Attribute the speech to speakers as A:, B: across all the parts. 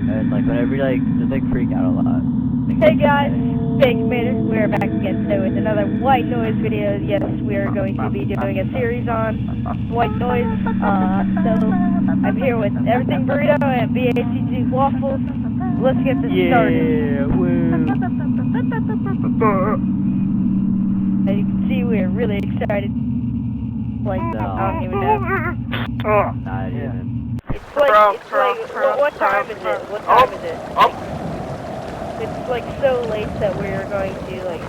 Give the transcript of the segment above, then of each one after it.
A: And like whenever you like, just like freak out a lot.
B: Hey guys, Bankmater, we're back again today with another white noise video. Yes, we are going to be doing a series on white noise. So I'm here with Everything Burrito and BACG Waffles. Let's get this started.
A: Yeah, woo.
B: As you can see, we're really excited. Like,
A: No.
B: I don't even know.
A: Not even.
B: It's like, what time is it? What time is it? It's like so late that we're going to like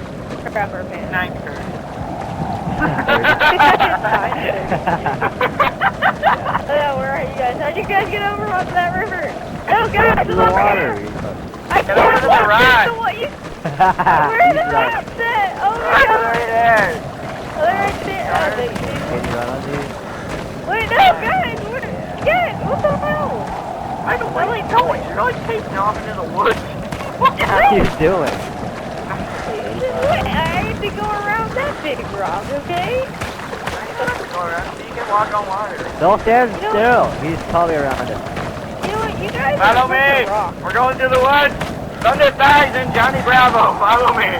B: crap our pants.
C: 9:30.
B: Yeah, where are you guys? How'd you guys get over onto that river? No, guys,
A: Into
B: come
A: the
B: over
A: water.
B: here. I
C: Get over to the right.
B: What you? Where's the rats at? Oh my
C: Right
B: god!
C: there.
B: Oh, they're right there. Oh,
A: Can you run on these?
B: wait, no, guys! Guys, what the hell?
C: I don't really know it. You're like taking off into the woods.
A: What are you doing?
B: Wait, I have to go around that big rock, okay?
C: You can walk on water.
A: Don't stand still. He's probably around us.
B: You know what, you guys
C: Follow
B: are
C: me.
B: rock.
C: We're going to the woods. Thunder Thighs and Johnny Bravo. Follow me.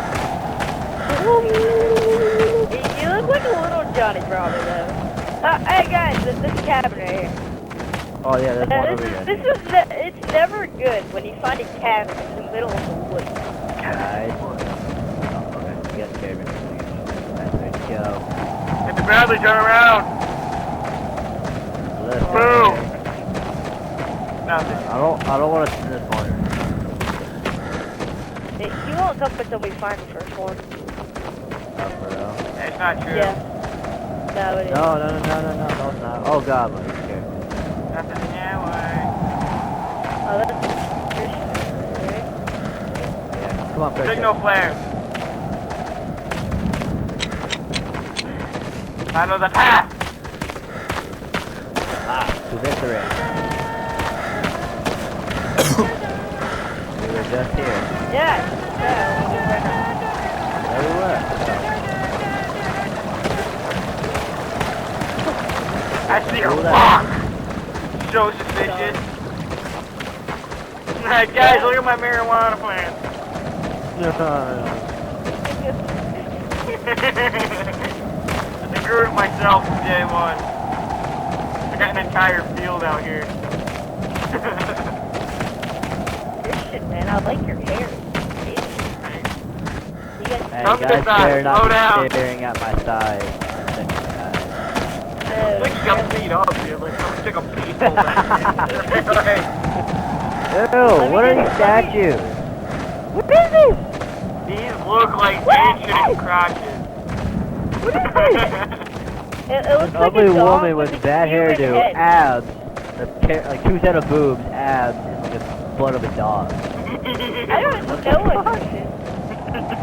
B: You look like a little Johnny Bravo, though. Hey guys, this cabin right here.
A: Oh yeah, there's one over here.
B: It's never good when you find a cabin in the middle of the woods.
A: Guys. Oh, okay. You got scared me. Let's go.
C: Get the Bradley, turn around.
A: Let's
C: Boom.
A: go.
C: Nothing.
A: I don't want to spin this corner.
B: You won't come until we find the first one.
A: Oh, for real?
C: That's not true.
B: Yeah. No, it is.
A: No, it's not. Oh god, I'm scared.
C: Nothing in that way.
B: Oh, that's
A: Yeah, come on, Christian.
C: Signal flare. Follow the path.
A: To victory. We were just here.
B: Yeah.
A: There we were.
C: I see a
A: Hold on.
C: rock. So suspicious. Alright guys, look at my marijuana plant. I grew it myself from day one. I got an entire field out here.
B: Christian, man, I like your hair. You guys,
A: Hey,
C: Come to
A: guys
C: the side,
A: better not
C: slow
A: be
C: down.
A: staring at my side.
C: Like you got beat up, dude. Like someone took a baseball bat. Right.
A: Ew, what are these statues?
B: what is this?
C: These look like ancient crotches.
B: What is this? It looks
A: An
B: like
A: ugly
B: a dog
A: woman with
B: a
A: bad
B: human
A: hairdo,
B: head.
A: abs, like 2 set of boobs, abs, and like the blood of a dog.
B: I don't know what this is. Just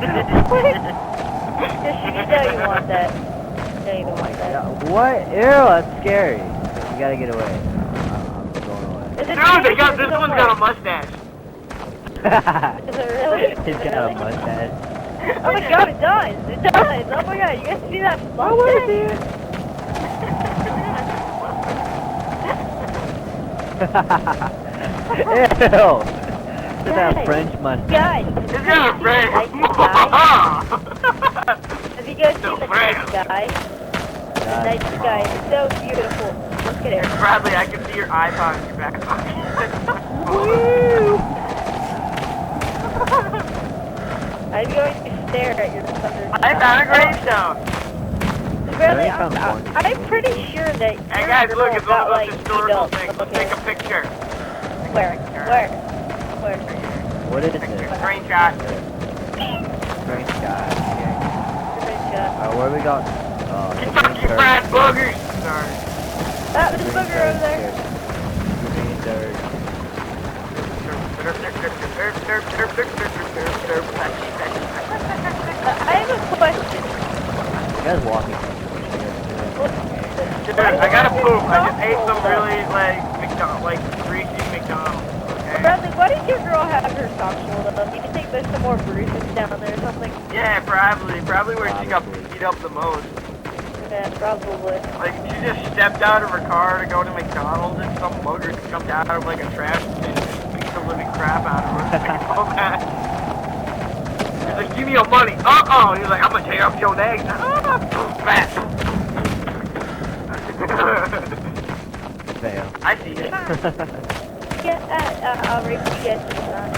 B: you know you want that. No, you don't want that.
A: What? Ew, that's scary. You gotta get away. I'm going away.
B: Is it
C: Dude, this one's got a mustache.
B: Is it really?
A: He's got a mustache.
B: Oh my god, it does! It does! Oh my god, you guys see that mustache?
A: Ew! Look at that French mustache.
B: Guys!
C: It's got a friend.
B: Have you guys
C: So
B: seen the
C: French.
B: night sky? The night sky is so beautiful. Look at it.
C: Bradley, I can see your iPod in your back pocket.
A: Woo!
B: I'm going to stare at your thunder.
C: I found a gravestone.
B: Really,
A: I found one.
B: I'm pretty sure that
C: Hey
B: your
C: guys,
B: girl
C: look, it's one
B: got,
C: of those
B: like,
C: historical
B: beat up.
C: things. Let's take a picture.
B: Where?
A: What is this?
C: Screenshot.
A: Strange guy.
B: Screenshot.
A: Where we got?
C: Kentucky Fried Boogers. Sorry.
B: There's a booger over there.
A: Green dirt.
B: I have a question.
A: You guys walking?
C: Dude, I gotta poop. I just ate some really like greasy McDonald's. Okay.
B: Bradley, why did your girl have her socks rolled up? You think there's some more bruises down there or something?
C: Yeah, probably where she got beat up the most.
B: Yeah, probably.
C: Like she just stepped out of her car to go to McDonald's and some bugger jumped out of like a trash can and just beat the the living crap out of her. He's like, give me your money. Uh-oh. He's like, I'm gonna tear up your legs. Fat.
A: Fail.
C: I see it.
B: Yeah, I'll race you guys to the sun.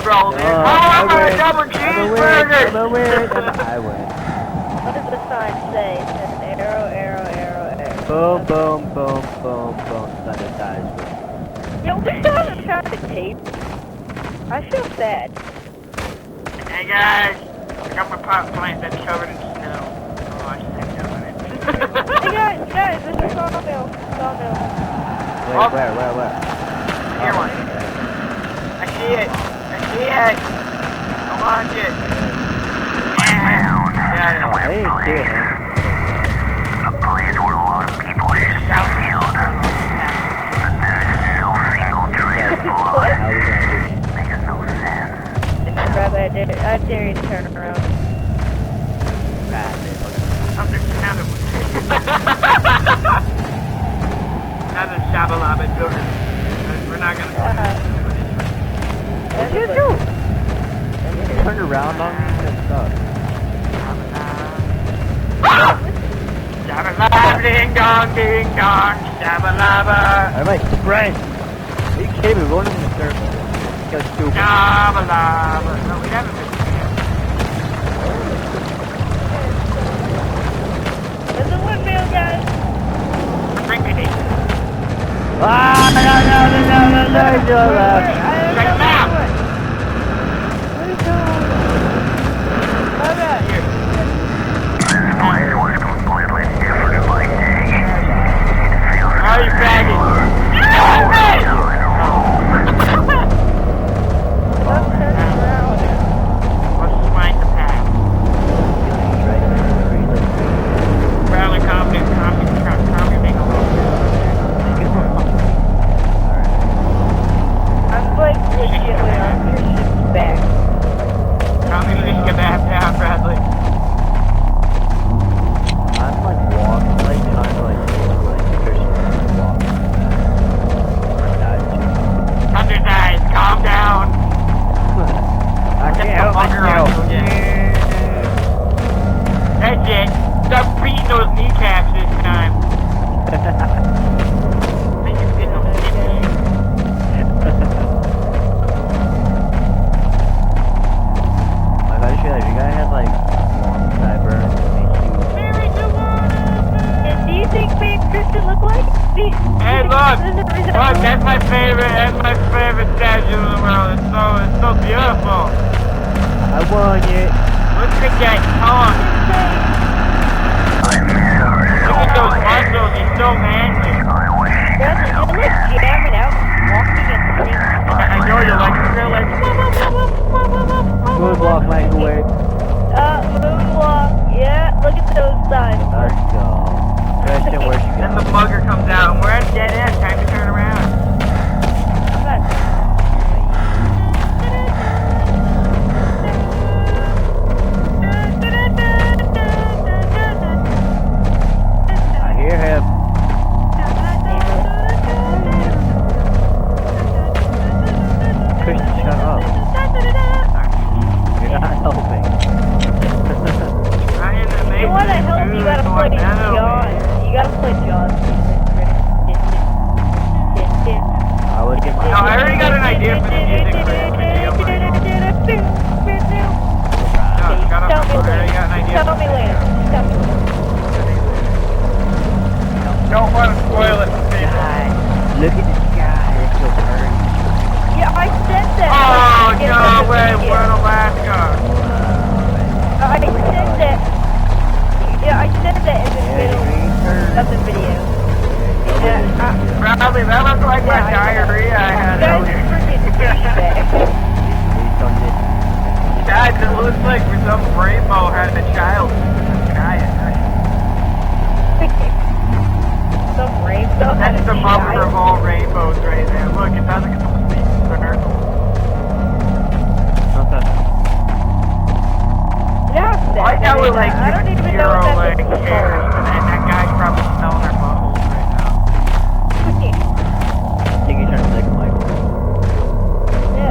C: Roll it. Oh, I'm gonna double cheeseburger.
A: I'm a win. I win.
B: What does the sign say? It says arrow, arrow, arrow, arrow.
A: Boom, boom, boom, boom, boom. Thunder dies.
B: Yo, we still haven't found the tape. I feel sad.
C: Hey guys, I got my pot plant that's covered in snow. Oh, I should take that one in.
B: Hey guys, this is Sawmill. Sawmill.
A: Wait, where?
C: Here one. I see it. I see it. I want it. Yeah,
A: I didn't see it, man.
D: A place where a lot of people are still killed.
A: How we gonna do it?
D: Makes no sense.
B: Brother, I dare you to turn around.
C: understandable. Another Shabalaba burger. We're not gonna go.
A: Turn around on me and stuff.
C: Shabalaba, ding dong, shabalaba.
A: Everybody sprint! Are you kidding me? We're going in the circle. Go stupid.
C: Shabalaba. No, we haven't been
B: There's a windmill, guys.
C: Bring me these.
A: Ah, no,
C: Check them out. Here.
D: This place was completely different by day.
C: Oh, you faggot. Let's swank the pack. Rally confident, make a little.
B: I'm like legitimately on Christian's back.
C: Communist kebab down, Bradley.
A: I'm like walking, like trying to like Christian walk.
C: Thunder's eyes, calm down.
A: I can't help myself.
C: That's it. Stop beating those kneecaps this time. Make you fit those kneecaps.
A: Like I should have, you guys had like long sideburns and
B: And do you think me and Christian look like?
C: Hey, look! Look, that's my favorite statue in the world. It's so beautiful.
A: I won it.
C: Look at that tongue.
D: I'm sorry.
C: Look at those muscles. He's so manly.
D: I wish
B: Brother, you're like jamming out, walking and singing.
C: I know you're like,
A: Moonwalk microwave.
B: Moonwalk. Yeah, look at those signs.
A: Let's go. Christian, where'd you
C: Then
A: go?
C: the bugger comes out, and we're at dead end. Time to turn around.
A: I hear him. Christian, shut up. You're not helping.
B: If you want to help, you gotta play John. You gotta play John.
A: I would get my.
C: No, I already got an idea for the music for this video. No, shut up. I already got an idea.
B: Tell me later. Tell me later.
C: Don't want to spoil it for people.
A: Sky. Look at the sky. It's so pretty.
B: Yeah, I said that.
C: Oh, no way. We're in Alaska.
B: I said that. Yeah, I said that in the middle of the video. Yeah,
C: Probably, that looks like my diarrhea I had
B: guys
C: earlier.
B: are freaking douchebags.
C: Guys, it looks like some rainbow had a child.
B: Some rainbow.
C: That's the mother of all rainbows right there. Look, it sounds like a complete circle.
B: Yeah,
C: Why now we're like
B: I don't even know
C: zero
B: what
C: like
B: that's
C: hairs, and that guy's probably smelling our buttholes right now.
A: I think you're trying to lick Michael.
B: Yeah,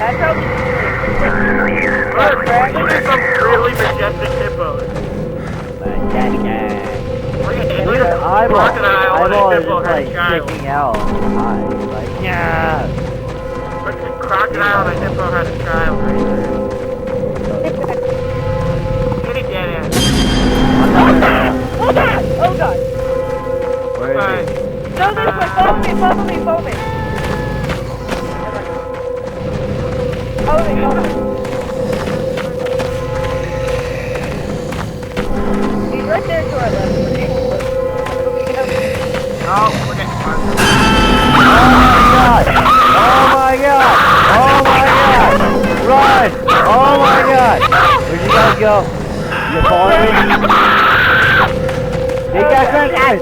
B: I'd probably
C: Look, look at some really majestic hippos. Look at
A: And his eyeball is
C: hippo
A: just
C: had
A: like
C: a child.
A: sticking out. Eyes, like, yeah.
C: Look, the crocodile and the hippo had a child right there. Get it, dead ass.
B: Oh god! Oh god!
A: Where is he?
B: No, this way! Follow me! Follow me! Follow me! Follow me! Follow me! He's right there to our left.
C: Oh, look at
A: Oh my god! Oh my god! Run! Oh my god! Where'd you guys go? You following me? You guys run, guys!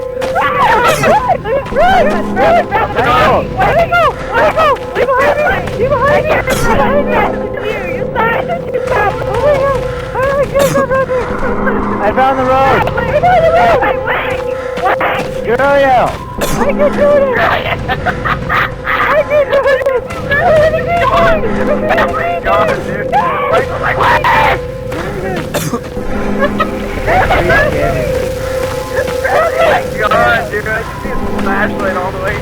B: Run! Run!
A: Michael!
B: Where did he go? Where did he go? Leave behind me! Leave behind me! Behind me! You stop! You stop! Oh my god! Oh my god!
A: I found the road! Uriel!
B: I can do it! I can do it!
C: God, dude. Michael's like, what? God, dude, I can see his flashlight all the way.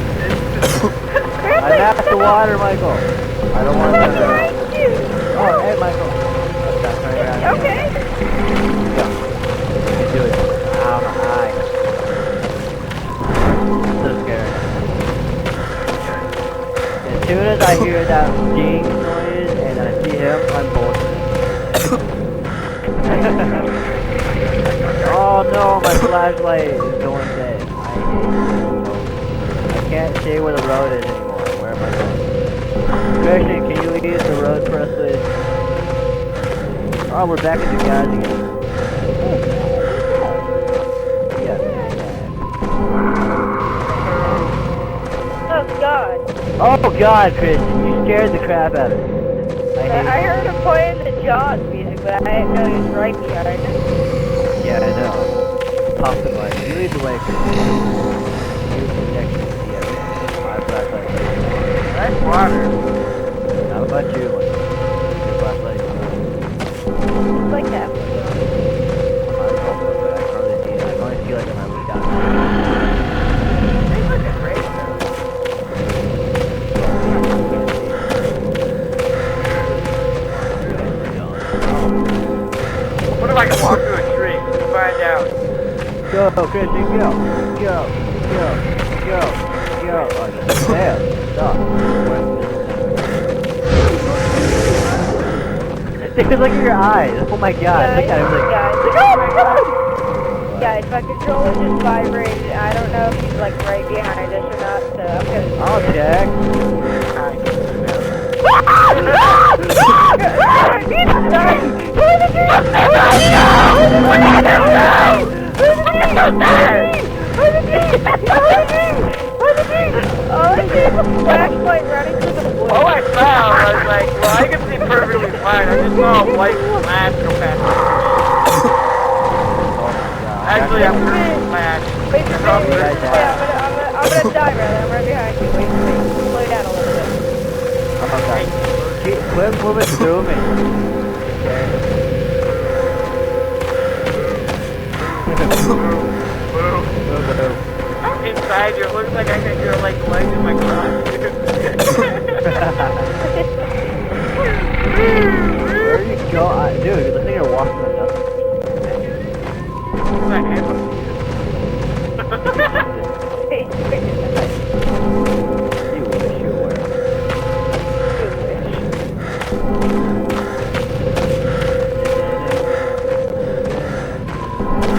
A: I'm at the water, Michael. I don't want to go there. Oh, hey, Michael. That's right around here.
B: Okay.
A: Go. You can do it. Ow, my eye. So scary. As soon as I hear that ding noise and I see him, I'm bolting. Oh no, my flashlight is going dead. I hate it. I can't see where the road is anymore. Where am I going? Christian, can you lead the road for us, please? Oh, we're back at the guys again. Yeah.
B: Oh god.
A: Oh god, Christian, you scared the crap out of me. I
B: I
A: hate
B: heard him playing the Jaws music, but I didn't know he was right behind us.
A: it. Yeah, I know. Pop the mic. You lead the way, Christian. You next to the my flashlight.
C: Nice water.
A: How about you? Your flashlight.
B: It's like that.
A: I can only see like when I look down.
C: They look great, What if I can walk through a tree? Let's find out.
A: Go, Christian, go. Go. Go. Go. Go. Oh, damn. Stop. Dude, look at your eyes. Oh my god. Look at him. Like,
B: Guys, my controller's just vibrated. I don't know if he's like right behind us or not, so I'm gonna...
A: I'll check.
B: Flashlight running through the woods.
C: All I found, I was like, well, I can see perfectly fine. I just saw a white flash go past me. Actually, I'm pretty flash.
B: Wait for me. I'm gonna die, brother. I'm right behind you. Wait for me. Slow down a little bit.
A: Okay. Quit moving through me.
C: Inside you, it looks like I can hear like legs in my crotch.
A: Where are you going? Dude, it looks like you're walking on nothing. You wish you were.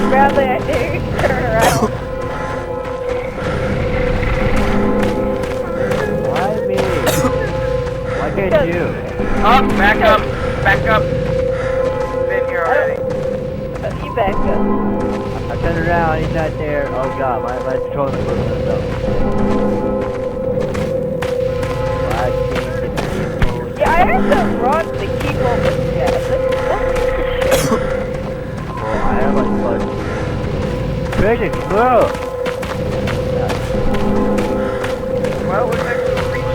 B: Bradley, I dare you to turn around.
A: Why me? Why can't you?
C: Oh, back up. Back up. Been here already.
B: You back up.
A: I turned around, he's not there. Oh god, my controller's moving himself. Why can't the people...
B: Yeah, I heard the rod to keep on with you guys.
A: Well, I have like blood. Christian, move!
C: Well, we're next to the reach.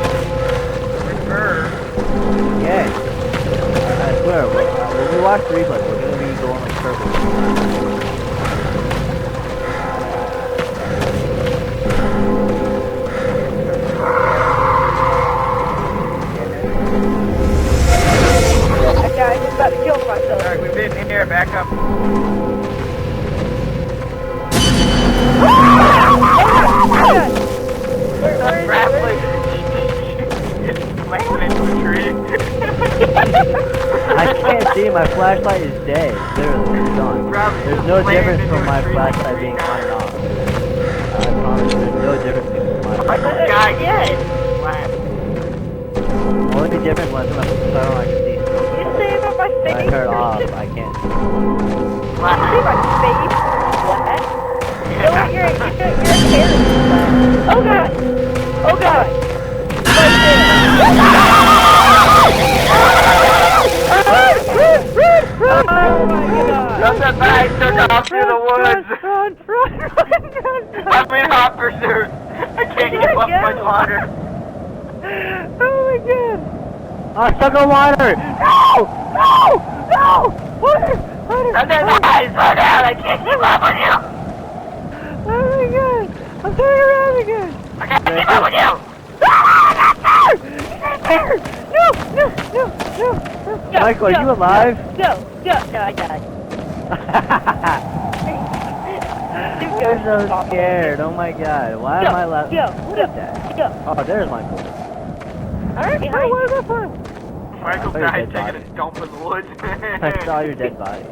C: Reserve.
A: Yeah. watch the replay, we're gonna be going like circles.
B: Okay, I just about to kill myself.
C: Alright, we've been here, back up.
B: Where
C: Grappling. Slamming into a tree.
A: I can't see, my flashlight is dead. Literally, it's gone. There's no difference from my flashlight being on and off. I promise, there's no difference between my flashlight.
C: Guy,
B: yes.
A: Only difference was my phone I can see.
B: You say about my face?
A: I turn it off, I can't see.
B: You say my face? What? No, your hair is black. Oh god! Oh god! Right there! Oh my god!
C: Something bad took off through the woods.
B: Run!
C: I'm in hot pursuit. I can't keep up much longer.
B: Oh my god!
A: I'm stuck on water! No! No! No! Water! Water!
C: Something bad, slow down. I can't keep up with you.
B: Oh my god! I'm turning around again!
C: I can't keep up with you.
B: No! No! No! No!
A: Michael, are you alive?
B: No! No! No, I died.
A: I'm so scared, oh my god. Why am I alive? What is that? Oh, there's Michael.
B: Alright, behind you.
C: Michael
A: Oh,
C: died
A: you're dead
C: taking a dump in the woods.
A: I saw your dead body.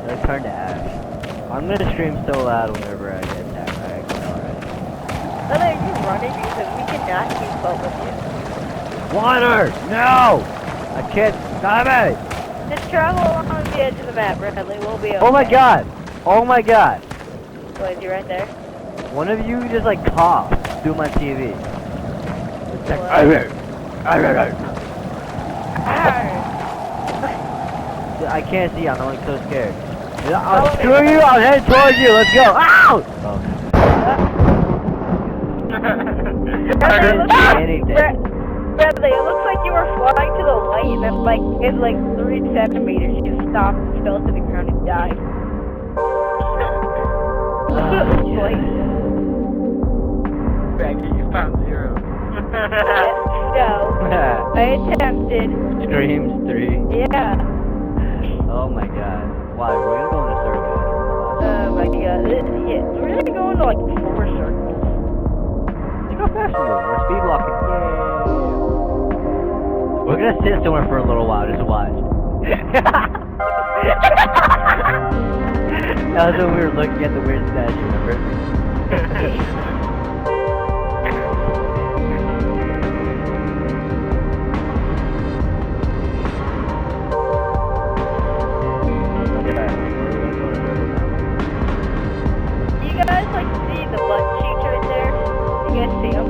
A: I turned to ash. I'm gonna scream so loud whenever I get attacked. I actually already.
B: Brother, are you running because we cannot keep up with you?
A: Water! No! I can't. Stop it!
B: Just travel along the edge of the map, Bradley. We'll be okay.
A: Oh my god! Oh my god!
B: What, is he right there?
A: One of you just like coughed through my TV.
B: What?
A: I can't see. I'm like so scared. I'll screw you. I'll head towards you. Let's go. Ow! Oh. I didn't see anything.
B: Bradley, it looks like you were flying to the light and then like in like 3 centimeters you just stopped and fell to the ground and died.
C: Becky, you found 0.
B: No. I attempted.
A: Screams 3.
B: Yeah.
A: Oh my god. Why? We're gonna go in a circle.
B: Oh my god. Yeah, we're gonna go into like 4 circles.
A: Look how fast we're going. We're speed walking. Yay. We're gonna sit somewhere for a little while just to watch. That was when we were looking at the weird statue, remember?
B: You guys like see the butt cheeks right there? You guys see them?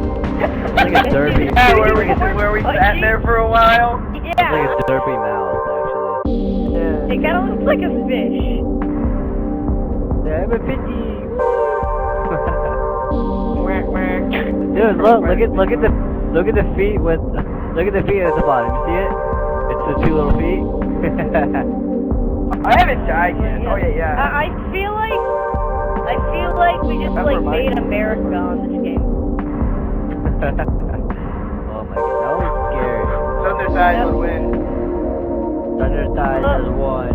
A: Like a derpy.
C: Yeah, where we sat there for a while.
A: It's
B: Yeah.
A: like a derpy mouth, actually.
B: It kind of looks like a fish.
A: I'm a pity.
C: Quack, quack.
A: Dude, look at the feet with look at the feet at the bottom. You see it? It's the 2 little feet.
C: I haven't died yet. Oh yeah.
B: I feel like we just
C: Never
B: like
C: mind.
B: made America on this game.
A: Oh my god, that was scary.
C: Thunder side would win.
A: Thunder Tide has won.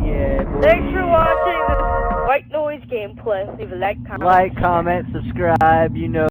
A: Yeah, boy.
B: Thanks for watching this White Noise gameplay. Leave a like, comment,
A: Like, comment, subscribe, you know.